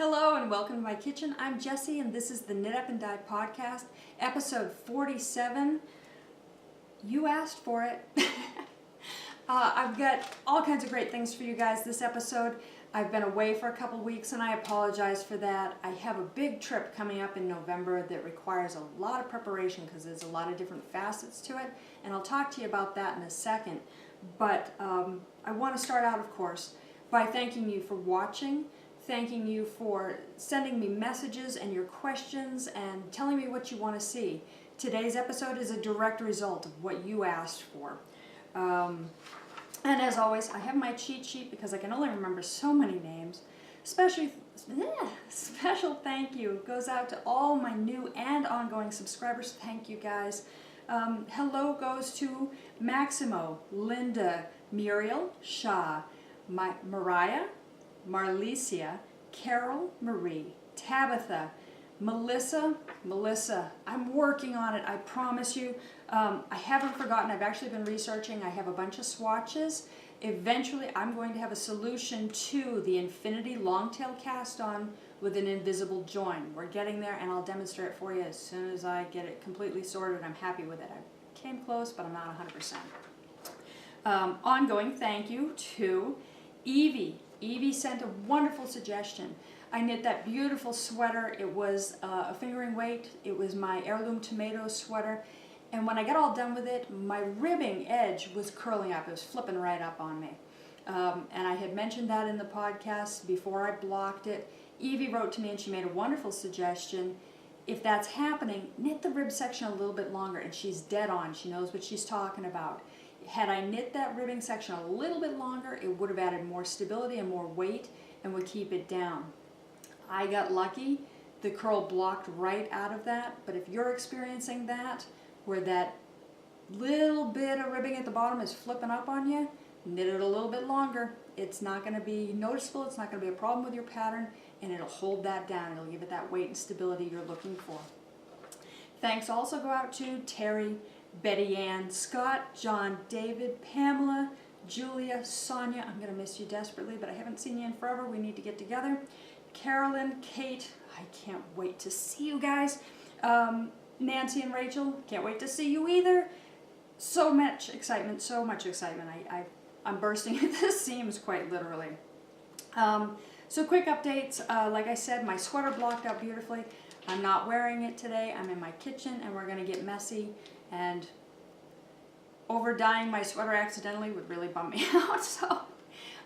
Hello and welcome to my kitchen. I'm Jessie and this is the Knit Up and Dye podcast, episode 47. You asked for it. I've got all kinds of great things for you guys this episode. I've been away for a couple weeks and I apologize for that. I have a big trip coming up in November that requires a lot of preparation because there's a lot of different facets to it, and I'll talk to you about that in a second. But I want to start out, of course, by thanking you for watching, thanking you for sending me messages and your questions and telling me what you want to see. Today's episode is a direct result of what you asked for. And as always, I have my cheat sheet because I can only remember so many names. Special thank you goes out to all my new and ongoing subscribers. Thank you guys. Hello goes to Maximo, Linda, Muriel, Shah, Mariah, Marlicia, Carol, Marie, Tabitha, Melissa, I'm working on it, I promise you. I haven't forgotten, I've actually been researching, I have a bunch of swatches. Eventually I'm going to have a solution to the infinity longtail cast on with an invisible join. We're getting there and I'll demonstrate it for you as soon as I get it completely sorted. I'm happy with it. I came close, but I'm not 100%. Ongoing thank you to Evie. Evie sent a wonderful suggestion. I knit that beautiful sweater. It was a fingering weight. It was my heirloom tomato sweater. And when I got all done with it, my ribbing edge was curling up. It was flipping right up on me. And I had mentioned that in the podcast before I blocked it. Evie wrote to me and she made a wonderful suggestion. If that's happening, knit the rib section a little bit longer. And she's dead on. She knows what she's talking about. Had I knit that ribbing section a little bit longer, it would have added more stability and more weight and would keep it down. I got lucky. The curl blocked right out of that. But if you're experiencing that, where that little bit of ribbing at the bottom is flipping up on you, knit it a little bit longer. It's not going to be noticeable. It's not going to be a problem with your pattern, and it'll hold that down. It'll give it that weight and stability you're looking for. Thanks also go out to Terry, Betty Ann, Scott, John, David, Pamela, Julia, Sonia. I'm going to miss you desperately, but I haven't seen you in forever. We need to get together. Carolyn, Kate, I can't wait to see you guys. Nancy and Rachel, can't wait to see you either. So much excitement, so much excitement. I'm bursting at the seams quite literally. So quick updates. Like I said, my sweater blocked out beautifully. I'm not wearing it today. I'm in my kitchen and we're going to get messy. And over dyeing my sweater accidentally would really bum me out. So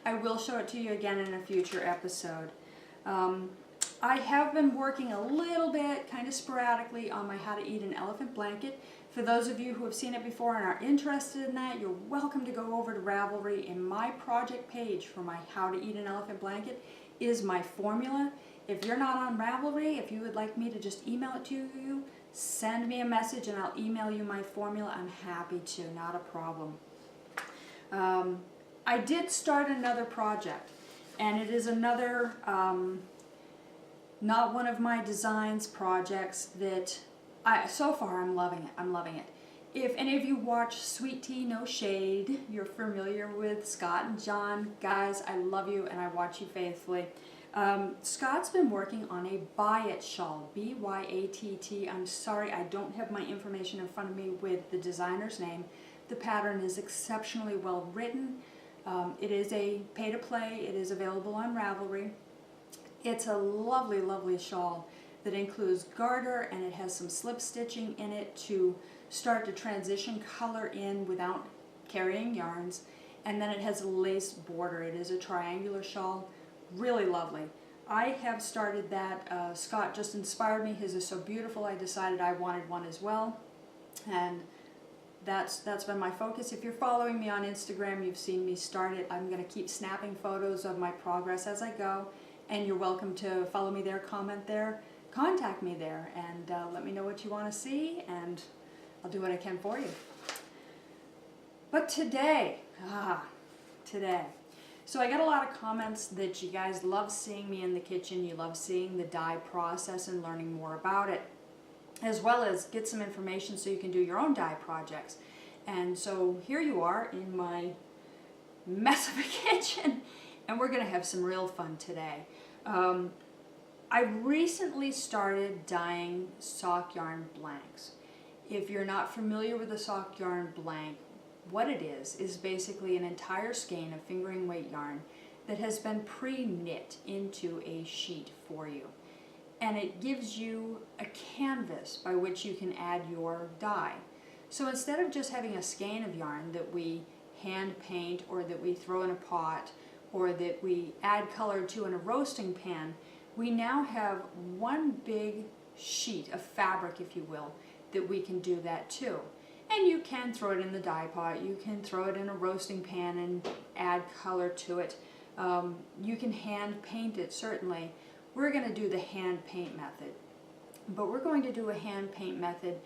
I will show it to you again in a future episode. I have been working a little bit, kind of sporadically, on my How to Eat an Elephant blanket. For those of you who have seen it before and are interested in that, you're welcome to go over to Ravelry. In my project page for my How to Eat an Elephant blanket is my formula. If you're not on Ravelry, if you would like me to just email it to you, send me a message and I'll email you my formula. I'm happy to, not a problem. I did start another project, and it is another not one of my designs projects that so far I'm loving it. I'm loving it. If any of you watch Sweet Tea No Shade, you're familiar with Scott and John. Guys, I love you and I watch you faithfully. Scott's been working on a Byatt shawl, B-Y-A-T-T. I'm sorry, I don't have my information in front of me with the designer's name. The pattern is exceptionally well written. It is a pay-to-play. It is available on Ravelry. It's a lovely, lovely shawl that includes garter, and it has some slip stitching in it to start to transition color in without carrying yarns. And then it has a lace border. It is a triangular shawl. Really lovely. I have started that. Scott just inspired me. His is so beautiful. I decided I wanted one as well. And that's been my focus. If you're following me on Instagram, you've seen me start it. I'm going to keep snapping photos of my progress as I go. And you're welcome to follow me there, comment there, contact me there, and let me know what you want to see, and I'll do what I can for you. But today, so I got a lot of comments that you guys love seeing me in the kitchen, you love seeing the dye process and learning more about it, as well as get some information so you can do your own dye projects. And so here you are in my mess of a kitchen, and we're going to have some real fun today. I recently started dyeing sock yarn blanks. If you're not familiar with a sock yarn blank, what it is basically an entire skein of fingering weight yarn that has been pre-knit into a sheet for you. And it gives you a canvas by which you can add your dye. So instead of just having a skein of yarn that we hand paint or that we throw in a pot or that we add color to in a roasting pan, we now have one big sheet of fabric, if you will, that we can do that too. And you can throw it in the dye pot, you can throw it in a roasting pan and add color to it. You can hand paint it, certainly. We're going to do the hand paint method, but we're going to do a hand paint method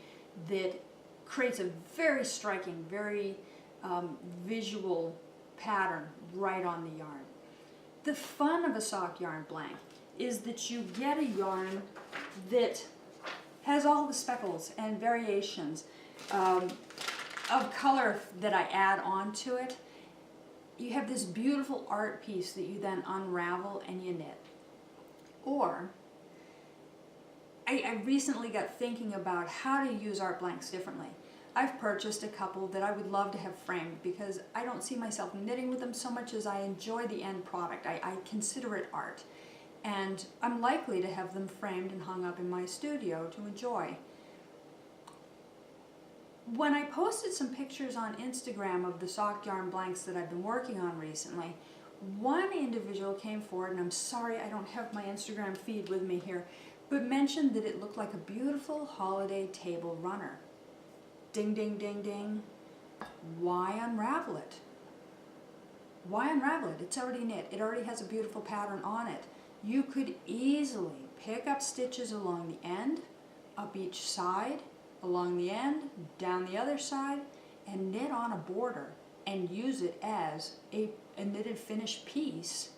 that creates a very striking, very visual pattern right on the yarn. The fun of a sock yarn blank is that you get a yarn that has all the speckles and variations of color that I add onto it. You have this beautiful art piece that you then unravel and you knit. Or, I recently got thinking about how to use art blanks differently. I've purchased a couple that I would love to have framed because I don't see myself knitting with them so much as I enjoy the end product. I consider it art. And I'm likely to have them framed and hung up in my studio to enjoy. When I posted some pictures on Instagram of the sock yarn blanks that I've been working on recently, one individual came forward, and I'm sorry I don't have my Instagram feed with me here, but mentioned that it looked like a beautiful holiday table runner. Ding, ding, ding, ding. Why unravel it? Why unravel it? It's already knit. It already has a beautiful pattern on it. You could easily pick up stitches along the end, up each side, along the end, down the other side, and knit on a border and use it as a knitted finished piece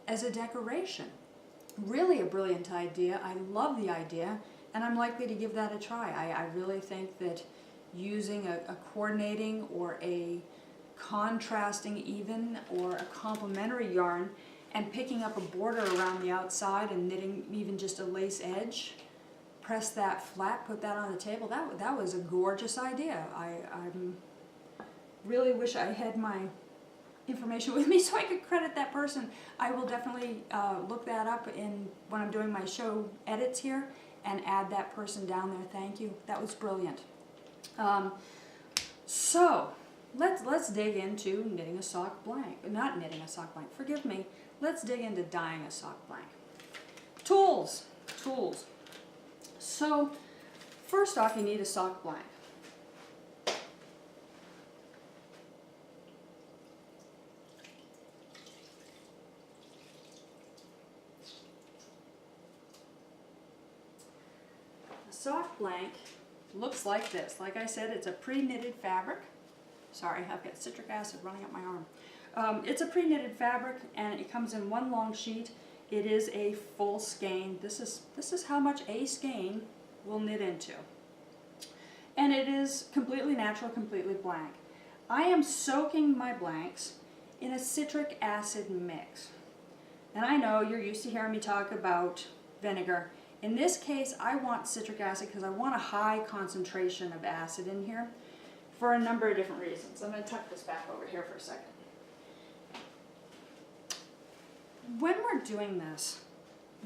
as a decoration. Really a brilliant idea. I love the idea, and I'm likely to give that a try. I really think that using a coordinating or a contrasting even or a complementary yarn and picking up a border around the outside and knitting even just a lace edge, press that flat, put that on the table, that was a gorgeous idea. I really wish I had my information with me so I could credit that person. I will definitely look that up when I'm doing my show edits here and add that person down there. Thank you. That was brilliant. So let's dig into knitting a sock blank. Not knitting a sock blank, forgive me. Let's dig into dyeing a sock blank. Tools. So first off, you need a sock blank. A sock blank looks like this. Like I said, it's a pre-knitted fabric. Sorry, I've got citric acid running up my arm. It's a pre-knitted fabric, and it comes in one long sheet. It is a full skein. This is how much a skein will knit into. And it is completely natural, completely blank. I am soaking my blanks in a citric acid mix. And I know you're used to hearing me talk about vinegar. In this case, I want citric acid because I want a high concentration of acid in here for a number of different reasons. I'm going to tuck this back over here for a second. When we're doing this,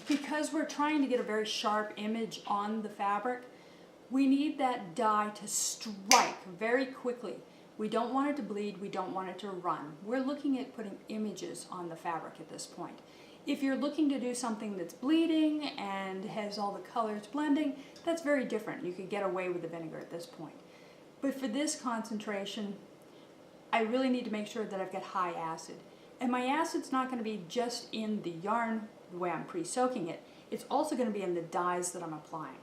because we're trying to get a very sharp image on the fabric, we need that dye to strike very quickly. We don't want it to bleed, we don't want it to run. We're looking at putting images on the fabric at this point. If you're looking to do something that's bleeding and has all the colors blending, that's very different. You could get away with the vinegar at this point. But for this concentration, I really need to make sure that I've got high acid. And my acid's not going to be just in the yarn, the way I'm pre-soaking it. It's also going to be in the dyes that I'm applying.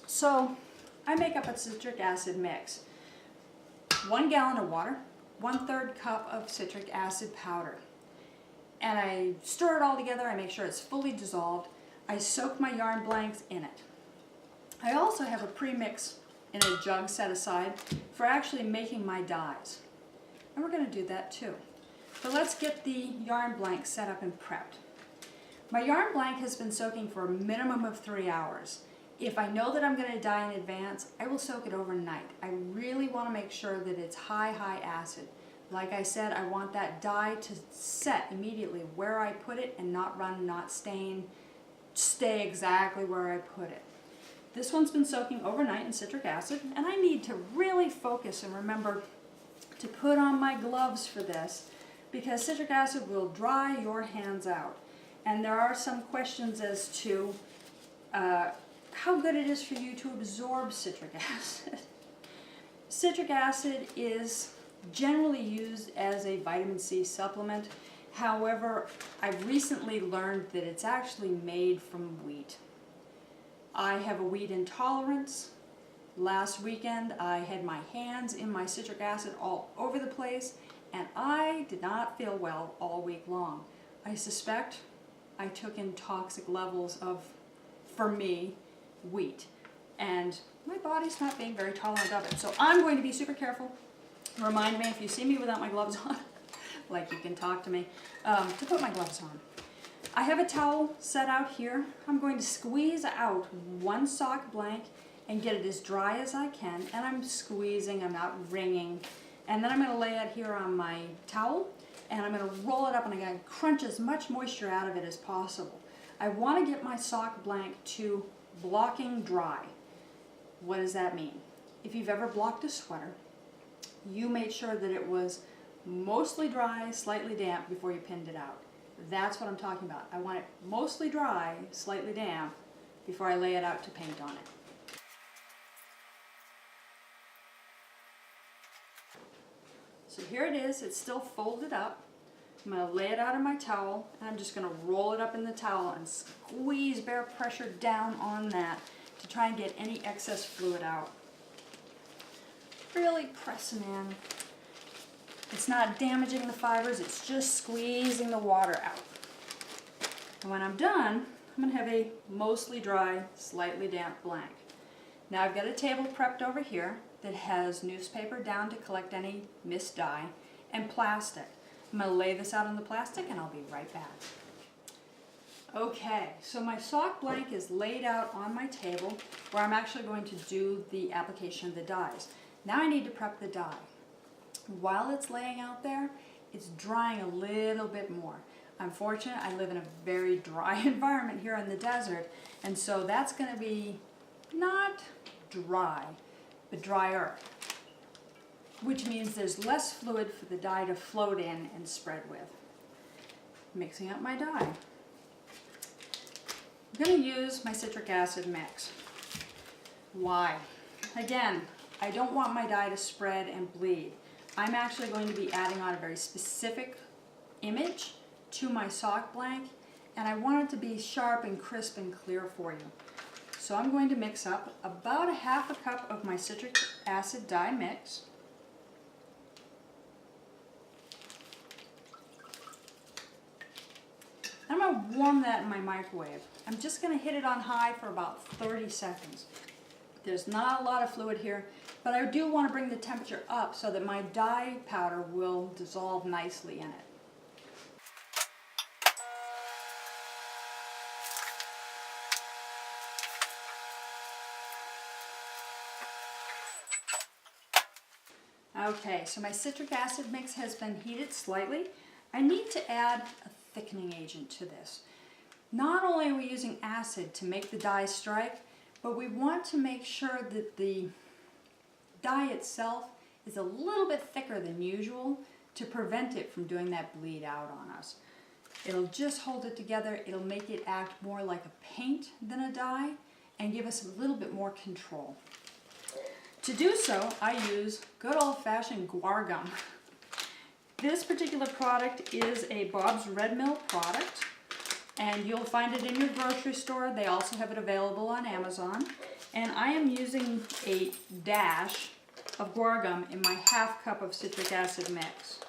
So I make up a citric acid mix. 1 gallon of water, 1/3 cup of citric acid powder. And I stir it all together. I make sure it's fully dissolved. I soak my yarn blanks in it. I also have a pre-mix in a jug set aside for actually making my dyes. And we're going to do that too. So let's get the yarn blanks set up and prepped. My yarn blank has been soaking for a minimum of 3 hours. If I know that I'm going to dye in advance, I will soak it overnight. I really want to make sure that it's high acid. Like I said, I want that dye to set immediately where I put it and not run, not stain, stay exactly where I put it. This one's been soaking overnight in citric acid, and I need to really focus and remember to put on my gloves for this, because citric acid will dry your hands out. And there are some questions as to how good it is for you to absorb citric acid. Citric acid is generally used as a vitamin C supplement. However, I've recently learned that it's actually made from wheat. I have a wheat intolerance. Last weekend I had my hands in my citric acid all over the place, and I did not feel well all week long. I suspect I took in toxic levels of, for me, wheat, and my body's not being very tolerant of it. So I'm going to be super careful. Remind me if you see me without my gloves on, like you can talk to me, to put my gloves on. I have a towel set out here. I'm going to squeeze out one sock blank and get it as dry as I can, and I'm squeezing, I'm not wringing, and then I'm going to lay it here on my towel, and I'm going to roll it up, and I'm going to crunch as much moisture out of it as possible. I want to get my sock blank to blocking dry. What does that mean? If you've ever blocked a sweater, you made sure that it was mostly dry, slightly damp before you pinned it out. That's what I'm talking about. I want it mostly dry, slightly damp before I lay it out to paint on it. So here it is, it's still folded up. I'm going to lay it out on my towel, and I'm just going to roll it up in the towel and squeeze bare pressure down on that to try and get any excess fluid out. Really pressing in. It's not damaging the fibers, it's just squeezing the water out. And when I'm done, I'm going to have a mostly dry, slightly damp blank. Now I've got a table prepped over here that has newspaper down to collect any missed dye, and plastic. I'm going to lay this out on the plastic and I'll be right back. Okay, so my sock blank is laid out on my table where I'm actually going to do the application of the dyes. Now I need to prep the dye. While it's laying out there, it's drying a little bit more. I'm fortunate, I live in a very dry environment here in the desert, and so that's going to be not dry, but drier, which means there's less fluid for the dye to float in and spread with. Mixing up my dye. I'm going to use my citric acid mix. Why? Again, I don't want my dye to spread and bleed. I'm actually going to be adding on a very specific image to my sock blank, and I want it to be sharp and crisp and clear for you. So I'm going to mix up about a half a cup of my citric acid dye mix. I'm going to warm that in my microwave. I'm just going to hit it on high for about 30 seconds. There's not a lot of fluid here, but I do want to bring the temperature up so that my dye powder will dissolve nicely in it. Okay, so my citric acid mix has been heated slightly. I need to add a thickening agent to this. Not only are we using acid to make the dye strike, but we want to make sure that the dye itself is a little bit thicker than usual to prevent it from doing that bleed out on us. It'll just hold it together, it'll make it act more like a paint than a dye, and give us a little bit more control. To do so, I use good old-fashioned guar gum. This particular product is a Bob's Red Mill product, and you'll find it in your grocery store. They also have it available on Amazon. And I am using a dash of guar gum in my half cup of citric acid mix.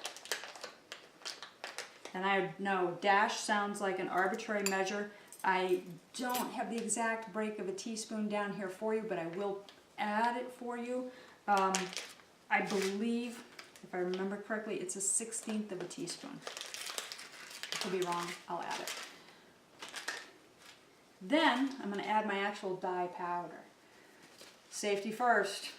And I know dash sounds like an arbitrary measure. I don't have the exact break of a teaspoon down here for you, but I will add it for you. I believe, if I remember correctly, it's a 1/16 of a teaspoon. I could be wrong, I'll add it. Then I'm going to add my actual dye powder. Safety first.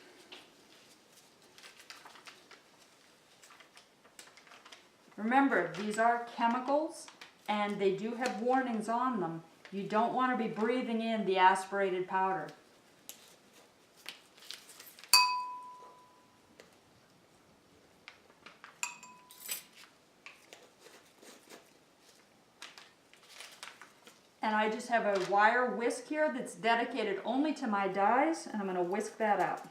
Remember, these are chemicals and they do have warnings on them. You don't want to be breathing in the aspirated powder. And I just have a wire whisk here that's dedicated only to my dyes, and I'm going to whisk that out.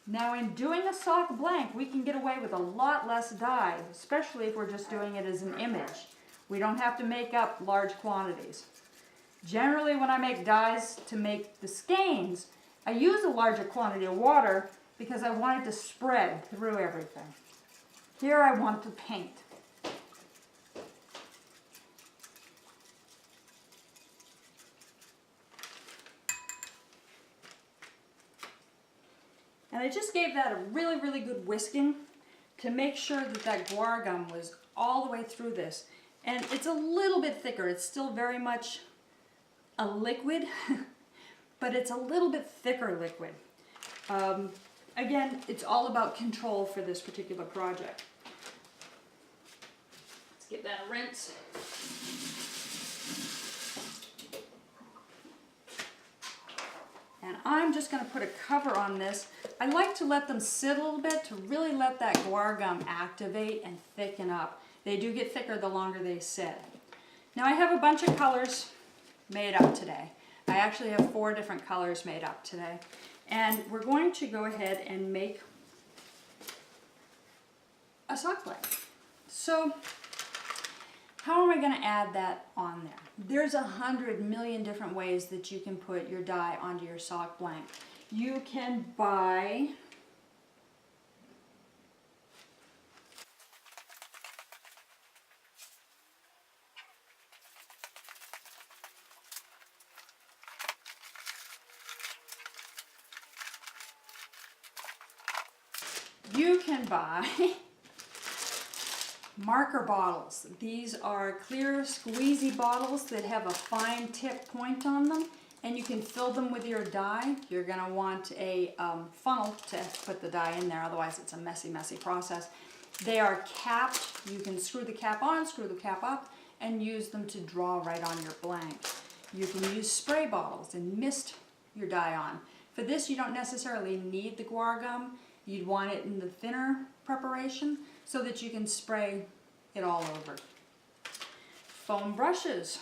Now in doing a sock blank, we can get away with a lot less dye, especially if we're just doing it as an image. We don't have to make up large quantities. Generally when I make dyes to make the skeins, I use a larger quantity of water because I want it to spread through everything. Here I want to paint. And I just gave that a really, really good whisking to make sure that that guar gum was all the way through this. And it's a little bit thicker. It's still very much a liquid, but it's a little bit thicker liquid. Again, it's all about control for this particular project. Let's give that a rinse. And I'm just going to put a cover on this. I like to let them sit a little bit to really let that guar gum activate and thicken up. They do get thicker the longer they sit. Now I have a bunch of colors made up today. I actually have 4 different colors made up today. And we're going to go ahead and make a sock blank. So how am I going to add that on there? There's 100 million different ways that you can put your dye onto your sock blank. You can buy marker bottles. These are clear squeezy bottles that have a fine tip point on them, and you can fill them with your dye. You're going to want a funnel to put the dye in there, otherwise it's a messy, messy process. They are capped. You can screw the cap on, screw the cap up, and use them to draw right on your blank. You can use spray bottles and mist your dye on. For this, you don't necessarily need the guar gum. You'd want it in the thinner preparation so that you can spray it all over. Foam brushes.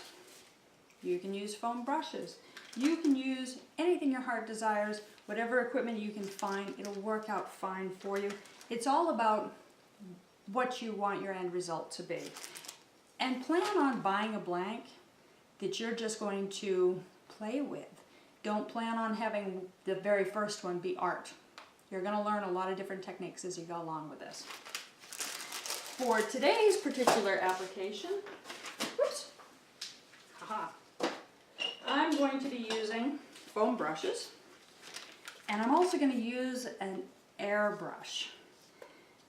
You can use foam brushes. You can use anything your heart desires, whatever equipment you can find, it'll work out fine for you. It's all about what you want your end result to be. And plan on buying a blank that you're just going to play with. Don't plan on having the very first one be art. You're going to learn a lot of different techniques as you go along with this. For today's particular application, whoops, I'm going to be using foam brushes, and I'm also going to use an airbrush.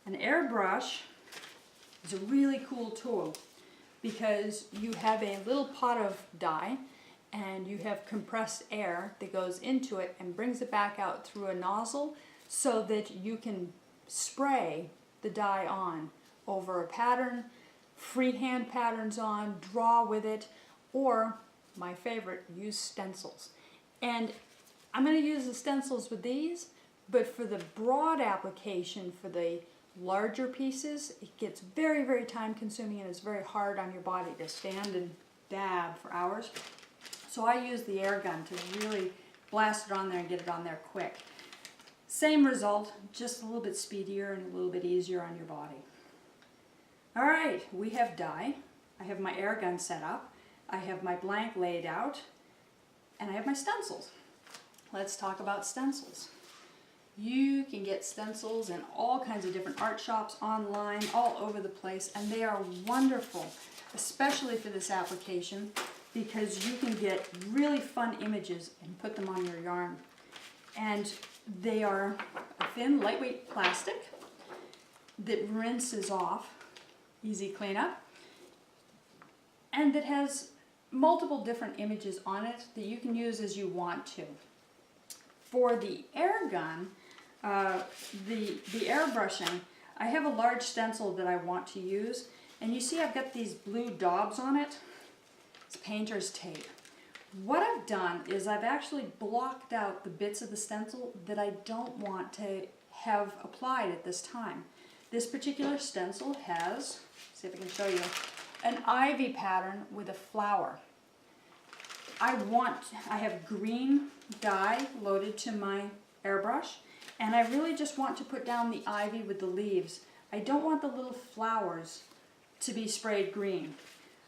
An airbrush is a really cool tool because you have a little pot of dye and you have compressed air that goes into it and brings it back out through a nozzle so that you can spray the dye on over a pattern, freehand patterns on, draw with it, or my favorite, use stencils. And I'm going to use the stencils with these, but for the broad application, for the larger pieces, it gets very, very time consuming and it's very hard on your body to stand and dab for hours. So I use the air gun to really blast it on there and get it on there quick. Same result, just a little bit speedier and a little bit easier on your body. All right, we have dye. I have my air gun set up. I have my blank laid out, and I have my stencils. Let's talk about stencils. You can get stencils in all kinds of different art shops, online, all over the place, and they are wonderful, especially for this application, because you can get really fun images and put them on your yarn. And they are a thin, lightweight plastic. that rinses off, easy cleanup, and that has multiple different images on it that you can use as you want to. For the air gun, the airbrushing, I have a large stencil that I want to use, and you see I've got these blue daubs on it. It's painter's tape. What I've done is I've actually blocked out the bits of the stencil that I don't want to have applied at this time. This particular stencil has, see if I can show you, an ivy pattern with a flower. I have green dye loaded to my airbrush, and I really just want to put down the ivy with the leaves. I don't want the little flowers to be sprayed green.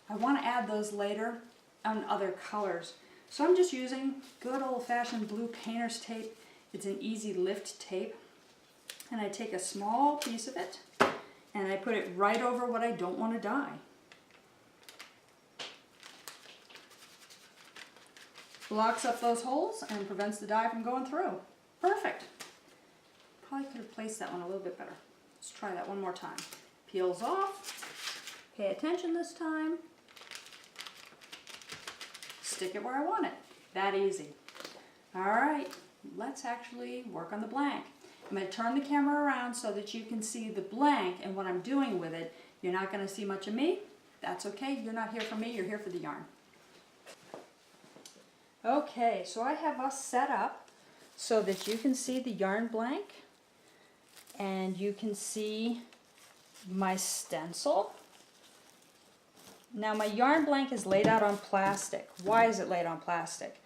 I want to add those later on other colors. So I'm just using good old-fashioned blue painter's tape. It's an easy lift tape. And I take a small piece of it and I put it right over what I don't want to dye. Blocks up those holes and prevents the dye from going through. Perfect. Probably could have placed that one a little bit better. Let's try that one more time. Peels off. Pay attention this time. Stick it where I want it. That easy. All right, let's actually work on the blank. I'm going to turn the camera around so that you can see the blank and what I'm doing with it. You're not going to see much of me. That's okay. You're not here for me. You're here for the yarn. Okay, so I have us set up so that you can see the yarn blank and you can see my stencil. Now my yarn blank is laid out on plastic. Why is it laid on plastic?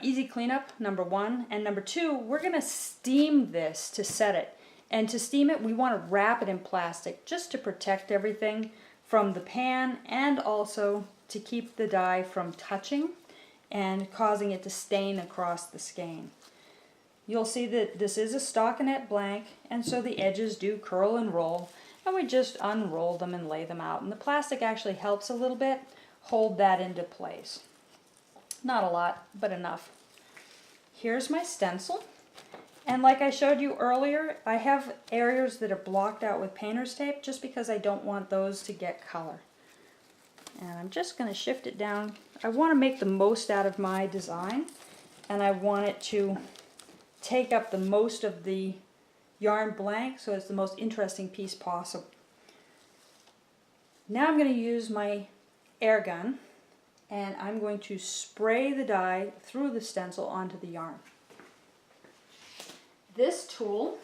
Easy cleanup, number one. And number two, we're going to steam this to set it. And to steam it, we want to wrap it in plastic just to protect everything from the pan and also to keep the dye from touching and causing it to stain across the skein. You'll see that this is a stockinette blank, and so the edges do curl and roll, and we just unroll them and lay them out. And the plastic actually helps a little bit hold that into place. Not a lot, but enough. Here's my stencil, and like I showed you earlier, I have areas that are blocked out with painter's tape just because I don't want those to get color. And I'm just going to shift it down. I want to make the most out of my design, and I want it to take up the most of the yarn blank so it's the most interesting piece possible. Now I'm going to use my air gun, and I'm going to spray the dye through the stencil onto the yarn. This tool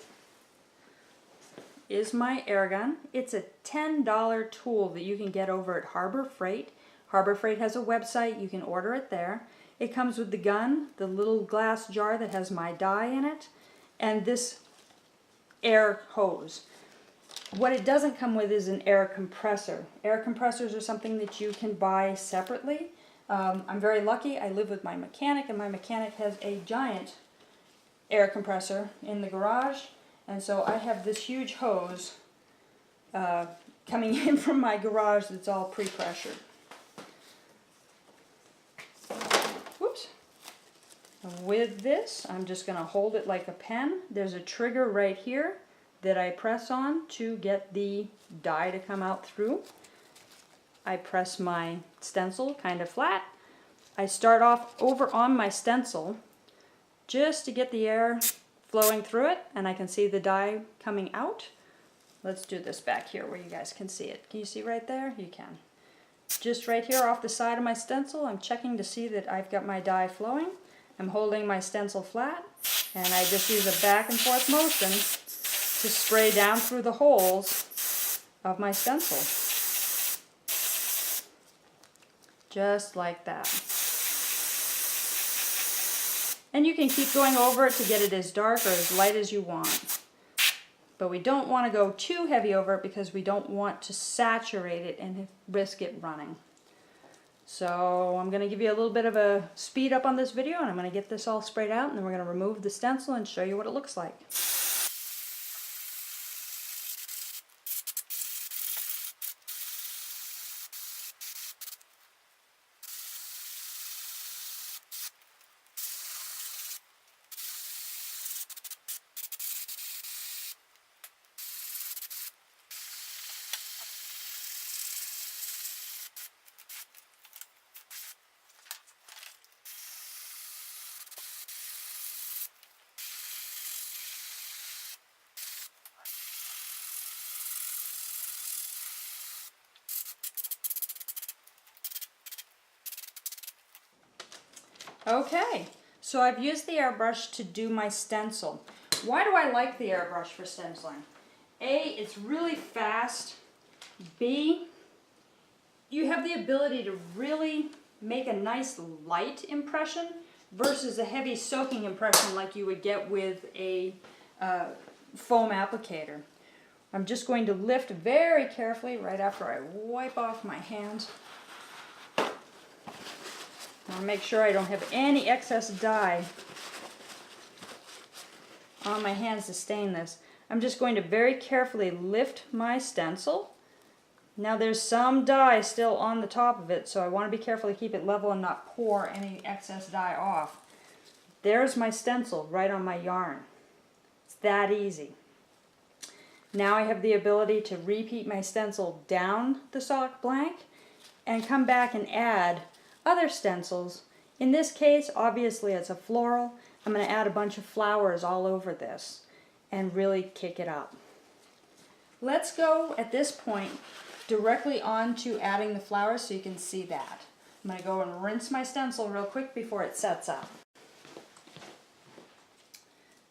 is my air gun. It's a $10 tool that you can get over at Harbor Freight. Harbor Freight has a website. You can order it there. It comes with the gun, the little glass jar that has my dye in it, and this air hose. What it doesn't come with is an air compressor. Air compressors are something that you can buy separately. I'm very lucky. I live with my mechanic, and my mechanic has a giant air compressor in the garage. And so I have this huge hose coming in from my garage that's all pre-pressured. Whoops. With this, I'm just going to hold it like a pen. There's a trigger right here that I press on to get the dye to come out through. I press my stencil kind of flat. I start off over on my stencil just to get the air flowing through it, and I can see the dye coming out. Let's do this back here where you guys can see it. Can you see right there? You can. Just right here off the side of my stencil, I'm checking to see that I've got my dye flowing. I'm holding my stencil flat, and I just use a back and forth motion to spray down through the holes of my stencil. Just like that. And you can keep going over it to get it as dark or as light as you want. But we don't want to go too heavy over it because we don't want to saturate it and risk it running. So I'm going to give you a little bit of a speed up on this video, and I'm going to get this all sprayed out, and then we're going to remove the stencil and show you what it looks like. Okay, so I've used the airbrush to do my stencil. Why do I like the airbrush for stenciling? A, it's really fast. B, you have the ability to really make a nice light impression versus a heavy soaking impression like you would get with a foam applicator. I'm just going to lift very carefully right after I wipe off my hands. I'll make sure I don't have any excess dye on my hands to stain this. I'm just going to very carefully lift my stencil. Now there's some dye still on the top of it, so I want to be careful to keep it level and not pour any excess dye off. There's my stencil right on my yarn. It's that easy. Now I have the ability to repeat my stencil down the sock blank and come back and add other stencils. In this case, obviously it's a floral. I'm going to add a bunch of flowers all over this and really kick it up. Let's go at this point directly on to adding the flowers so you can see that. I'm going to go and rinse my stencil real quick before it sets up.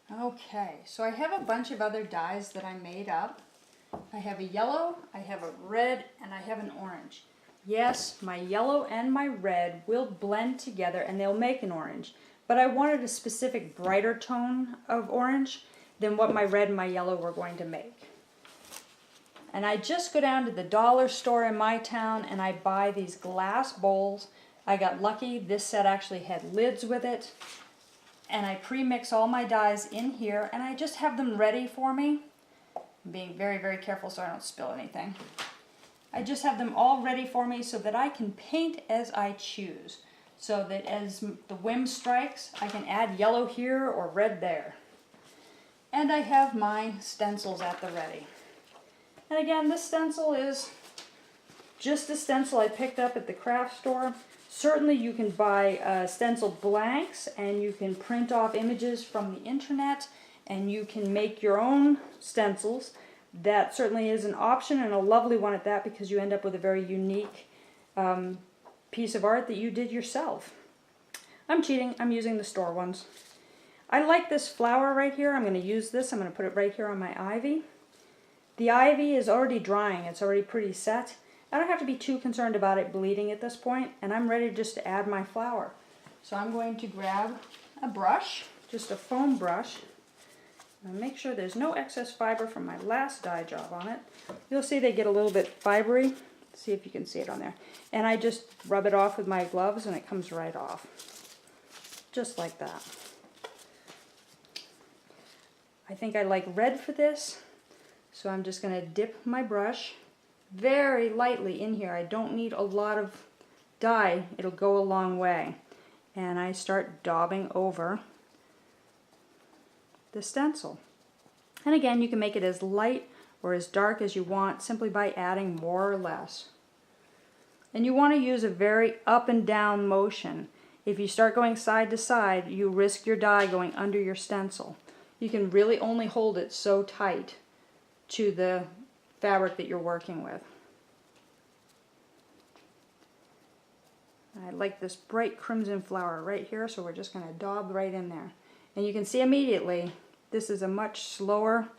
Okay, so I have a bunch of other dyes that I made up. I have a yellow, I have a red, and I have an orange. Yes, my yellow and my red will blend together and they'll make an orange, but I wanted a specific brighter tone of orange than what my red and my yellow were going to make. And I just go down to the dollar store in my town and I buy these glass bowls. I got lucky, this set actually had lids with it. And I pre-mix all my dyes in here and I just have them ready for me. I'm being very, very careful so I don't spill anything. I just have them all ready for me so that I can paint as I choose. So that as the whim strikes, I can add yellow here or red there. And I have my stencils at the ready. And again, this stencil is just a stencil I picked up at the craft store. Certainly you can buy stencil blanks and you can print off images from the internet and you can make your own stencils. That certainly is an option and a lovely one at that because you end up with a very unique piece of art that you did yourself. I'm cheating, I'm using the store ones. I like this flower right here. I'm going to use this. I'm going to put it right here on my ivy. The ivy is already drying. It's already pretty set. I don't have to be too concerned about it bleeding at this point, and I'm ready just to add my flower. So I'm going to grab a brush, just a foam brush, and make sure there's no excess fiber from my last dye job on it. You'll see they get a little bit fibery. See if you can see it on there. And I just rub it off with my gloves and it comes right off. Just like that. I think I like red for this, so I'm just going to dip my brush very lightly in here. I don't need a lot of dye. It'll go a long way. And I start daubing over the stencil. And again, you can make it as light or as dark as you want simply by adding more or less. And you want to use a very up and down motion. If you start going side to side, you risk your dye going under your stencil. You can really only hold it so tight to the fabric that you're working with. I like this bright crimson flower right here, so we're just going to daub right in there. And you can see immediately this is a much slower,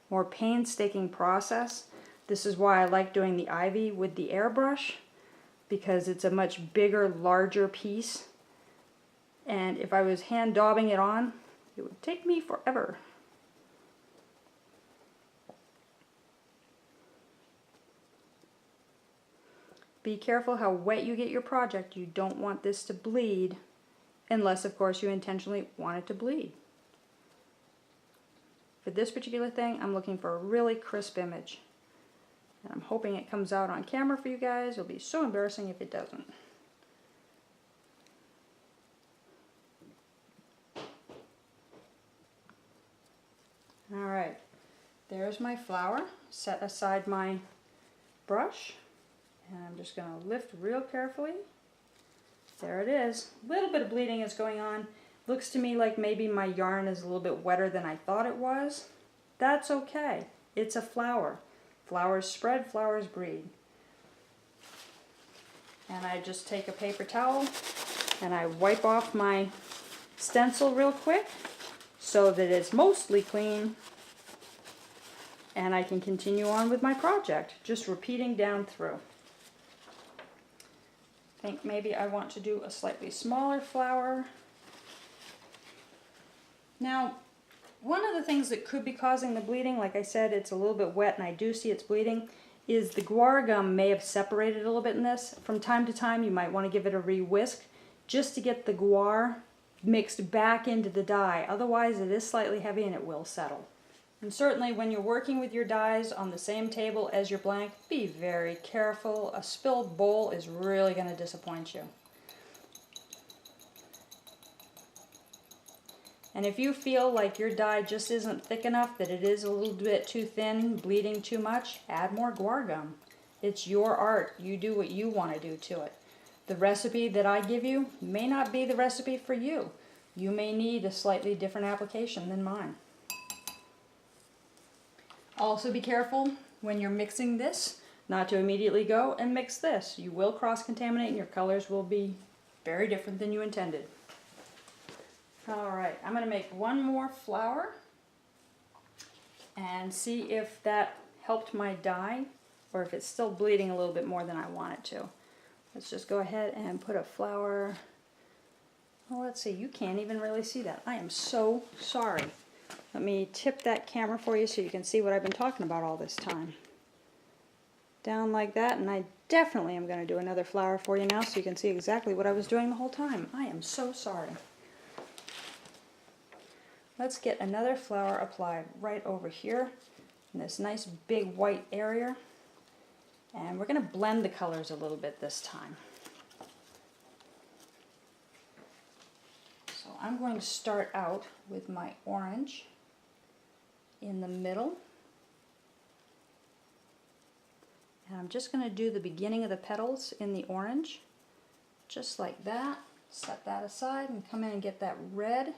more painstaking process. This is why I like doing the ivy with the airbrush, because it's a much bigger, larger piece. And if I was hand daubing it on, it would take me forever. Be careful how wet you get your project. You don't want this to bleed, unless of course you intentionally want it to bleed. For this particular thing, I'm looking for a really crisp image. And I'm hoping it comes out on camera for you guys. It'll be so embarrassing if it doesn't. Alright, there's my flower. Set aside my brush. And I'm just going to lift real carefully. There it is. A little bit of bleeding is going on. Looks to me like maybe my yarn is a little bit wetter than I thought it was. That's okay. It's a flower. Flowers spread, flowers breed. And I just take a paper towel and I wipe off my stencil real quick so that it's mostly clean, and I can continue on with my project, just repeating down through. I think maybe I want to do a slightly smaller flower. Now, one of the things that could be causing the bleeding, like I said, it's a little bit wet and I do see it's bleeding, is the guar gum may have separated a little bit in this. From time to time you might want to give it a re-whisk just to get the guar mixed back into the dye. Otherwise it is slightly heavy and it will settle. And certainly when you're working with your dyes on the same table as your blank, be very careful. A spilled bowl is really going to disappoint you. And if you feel like your dye just isn't thick enough, that it is a little bit too thin, bleeding too much, add more guar gum. It's your art. You do what you want to do to it. The recipe that I give you may not be the recipe for you. You may need a slightly different application than mine. Also be careful when you're mixing this, not to immediately go and mix this. You will cross-contaminate and your colors will be very different than you intended. Alright, I'm going to make one more flower and see if that helped my dye or if it's still bleeding a little bit more than I want it to. Let's just go ahead and put a flower. Oh, let's see, you can't even really see that. I am so sorry. Let me tip that camera for you so you can see what I've been talking about all this time. Down like that, and I definitely am going to do another flower for you now so you can see exactly what I was doing the whole time. I am so sorry. Let's get another flower applied right over here in this nice big white area. And we're going to blend the colors a little bit this time. So I'm going to start out with my orange in the middle. And I'm just going to do the beginning of the petals in the orange, just like that. Set that aside and come in and get that red. And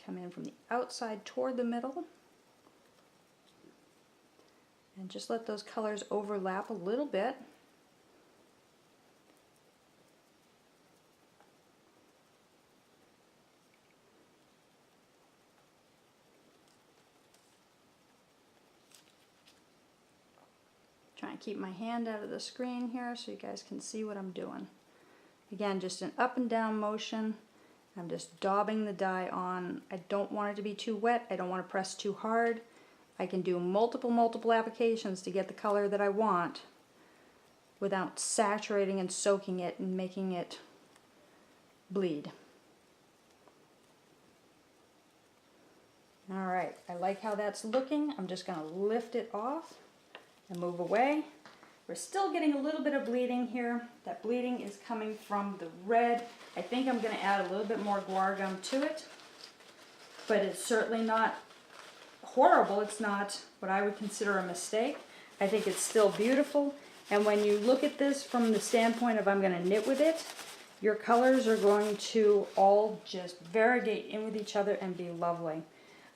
come in from the outside toward the middle. And just let those colors overlap a little bit. Trying to keep my hand out of the screen here so you guys can see what I'm doing. Again, just an up and down motion. I'm just daubing the dye on. I don't want it to be too wet. I don't want to press too hard. I can do multiple applications to get the color that I want without saturating and soaking it and making it bleed. Alright, I like how that's looking. I'm just going to lift it off and move away. We're still getting a little bit of bleeding here. That bleeding is coming from the red. I think I'm going to add a little bit more guar gum to it, but it's certainly not horrible. It's not what I would consider a mistake. I think it's still beautiful, and when you look at this from the standpoint of I'm going to knit with it, your colors are going to all just variegate in with each other and be lovely.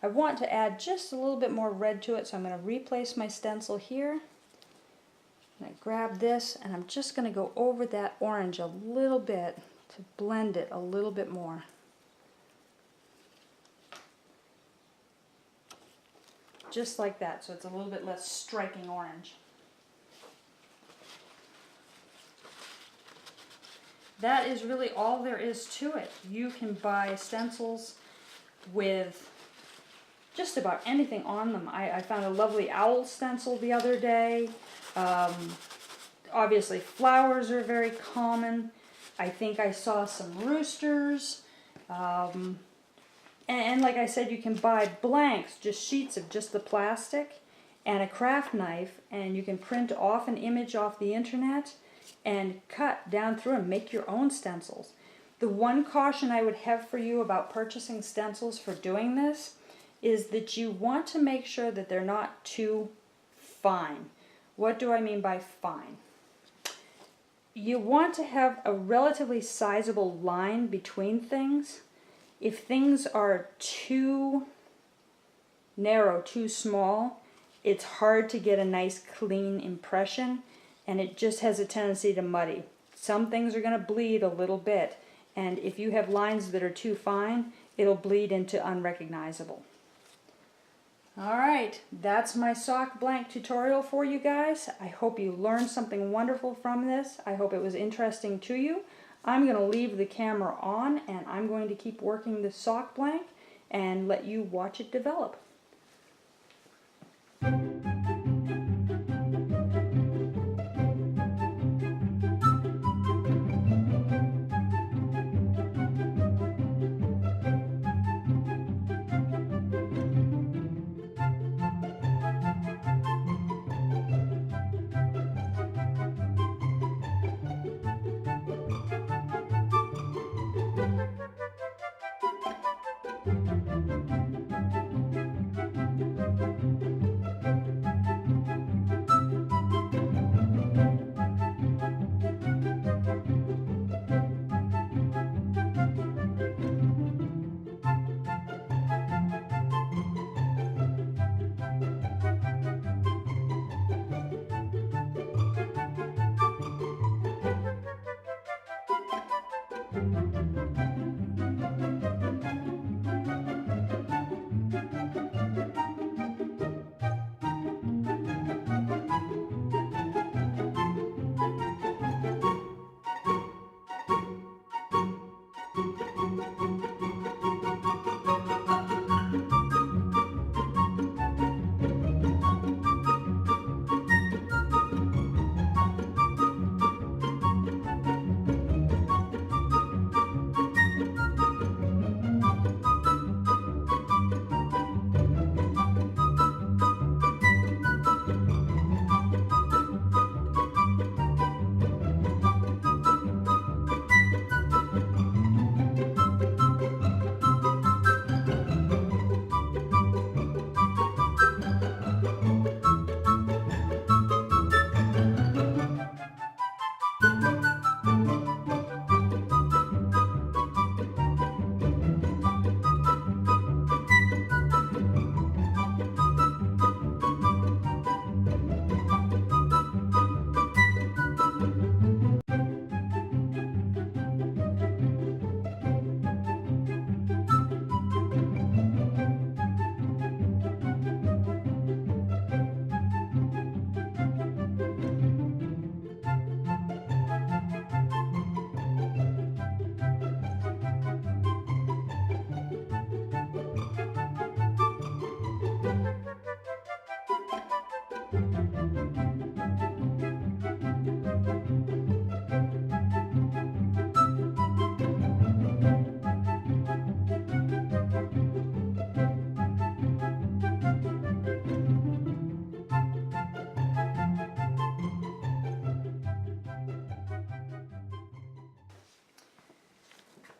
I want to add just a little bit more red to it, so I'm going to replace my stencil here. And I grab this, and I'm just going to go over that orange a little bit to blend it a little bit more. Just like that, so it's a little bit less striking orange. That is really all there is to it. You can buy stencils with just about anything on them. I found a lovely owl stencil the other day. Obviously flowers are very common. I think I saw some roosters. And like I said, you can buy blanks, just sheets of just the plastic and a craft knife, and you can print off an image off the internet and cut down through and make your own stencils. The one caution I would have for you about purchasing stencils for doing this is that you want to make sure that they're not too fine. What do I mean by fine? You want to have a relatively sizable line between things. If things are too narrow, too small, it's hard to get a nice clean impression. and it just has a tendency to muddy. Some things are going to bleed a little bit, and if you have lines that are too fine, it'll bleed into unrecognizable. Alright, that's my sock blank tutorial for you guys. I hope you learned something wonderful from this. I hope it was interesting to you. I'm going to leave the camera on and I'm going to keep working the sock blank and let you watch it develop.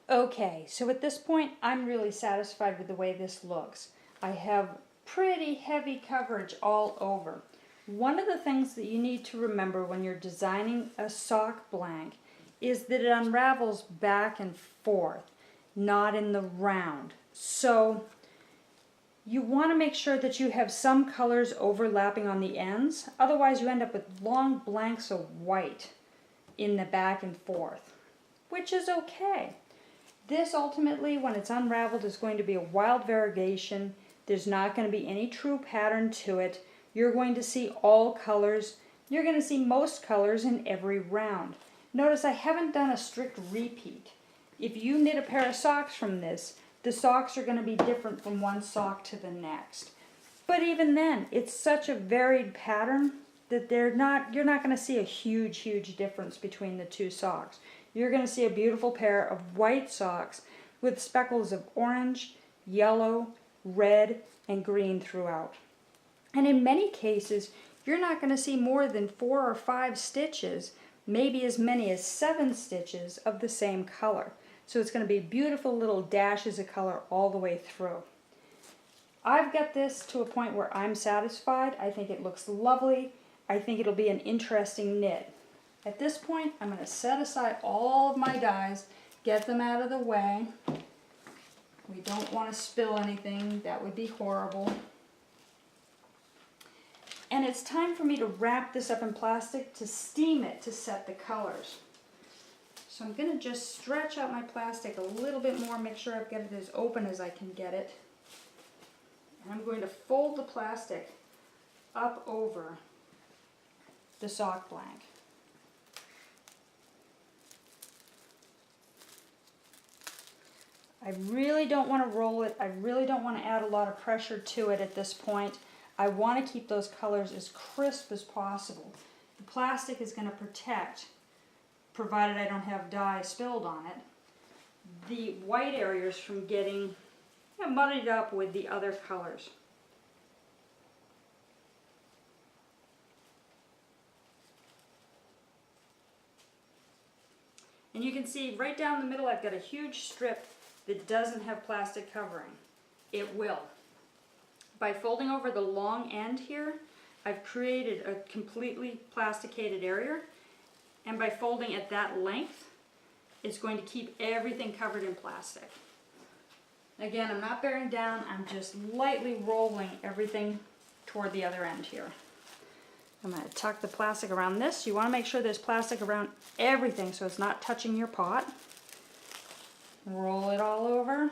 Okay, so at this point I'm really satisfied with the way this looks. I have pretty heavy coverage all over. One of the things that you need to remember when you're designing a sock blank is that it unravels back and forth, not in the round. So you want to make sure that you have some colors overlapping on the ends, otherwise you end up with long blanks of white in the back and forth, which is okay. This ultimately, when it's unraveled, is going to be a wild variegation. There's not going to be any true pattern to it. You're going to see all colors. You're going to see most colors in every round. Notice I haven't done a strict repeat. If you knit a pair of socks from this, the socks are going to be different from one sock to the next. But even then, it's such a varied pattern that you're not going to see a huge difference between the two socks. You're going to see a beautiful pair of white socks with speckles of orange, yellow, red, and green throughout. And in many cases, you're not going to see more than 4 or 5 stitches, maybe as many as 7 stitches of the same color. So it's going to be beautiful little dashes of color all the way through. I've got this to a point where I'm satisfied. I think it looks lovely. I think it'll be an interesting knit. At this point, I'm going to set aside all of my dyes, get them out of the way. We don't want to spill anything. That would be horrible. And it's time for me to wrap this up in plastic to steam it to set the colors. So I'm going to just stretch out my plastic a little bit more, make sure I've got it as open as I can get it. And I'm going to fold the plastic up over the sock blank. I really don't want to roll it. I really don't want to add a lot of pressure to it at this point. I want to keep those colors as crisp as possible. The plastic is going to protect, provided I don't have dye spilled on it, the white areas from getting muddied up with the other colors. And you can see right down the middle I've got a huge strip that doesn't have plastic covering. It will. By folding over the long end here, I've created a completely plasticated area, and by folding at that length, it's going to keep everything covered in plastic. Again, I'm not bearing down, I'm just lightly rolling everything toward the other end here. I'm going to tuck the plastic around this. You want to make sure there's plastic around everything so it's not touching your pot. Roll it all over.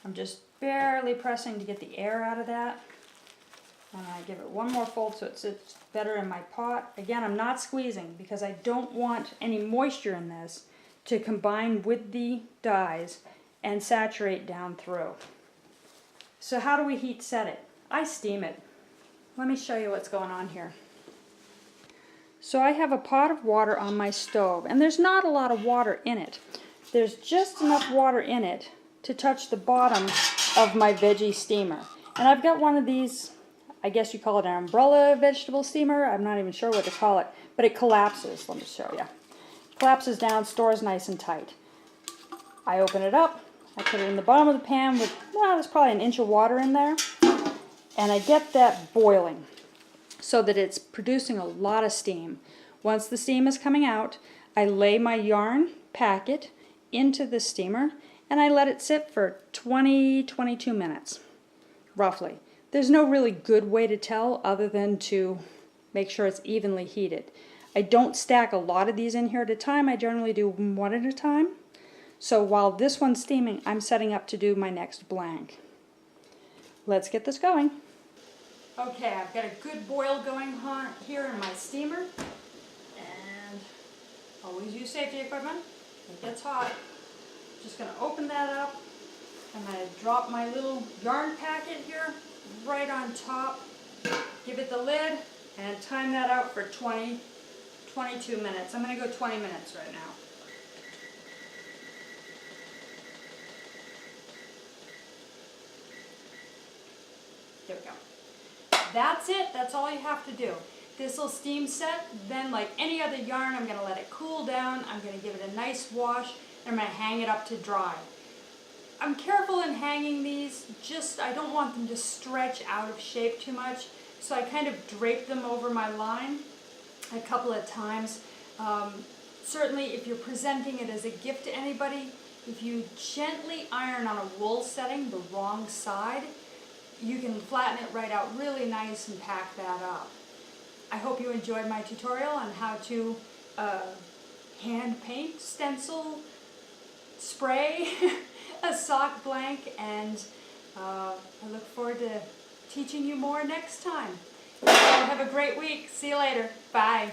I'm just barely pressing to get the air out of that. And I give it one more fold so it sits better in my pot. Again, I'm not squeezing because I don't want any moisture in this to combine with the dyes and saturate down through. So how do we heat set it? I steam it. Let me show you what's going on here. So I have a pot of water on my stove, and there's not a lot of water in it. There's just enough water in it to touch the bottom of my veggie steamer. And I've got one of these, I guess you call it an umbrella vegetable steamer. I'm not even sure what to call it, but it collapses. Let me show you. Collapses down, stores nice and tight. I open it up, I put it in the bottom of the pan with, well, there's probably an inch of water in there. And I get that boiling so that it's producing a lot of steam. Once the steam is coming out, I lay my yarn packet into the steamer and I let it sit for 20-22 minutes, roughly. There's no really good way to tell other than to make sure it's evenly heated. I don't stack a lot of these in here at a time. I generally do one at a time. So while this one's steaming, I'm setting up to do my next blank. Let's get this going. Okay, I've got a good boil going on here in my steamer, and always use safety equipment. It gets hot. Just going to open that up. I'm going to drop my little yarn packet here right on top, give it the lid, and time that out for 20-22 minutes. I'm going to go 20 minutes right now. There we go. That's it. That's all you have to do. This will steam set. Then, like any other yarn, I'm going to let it cool down. I'm going to give it a nice wash, and I'm going to hang it up to dry. I'm careful in hanging these. I don't want them to stretch out of shape too much, so I kind of drape them over my line a couple of times. Certainly, if you're presenting it as a gift to anybody, if you gently iron on a wool setting the wrong side, you can flatten it right out really nice and pack that up. I hope you enjoyed my tutorial on how to hand paint, stencil, spray a sock blank, and I look forward to teaching you more next time. So have a great week. See you later. Bye.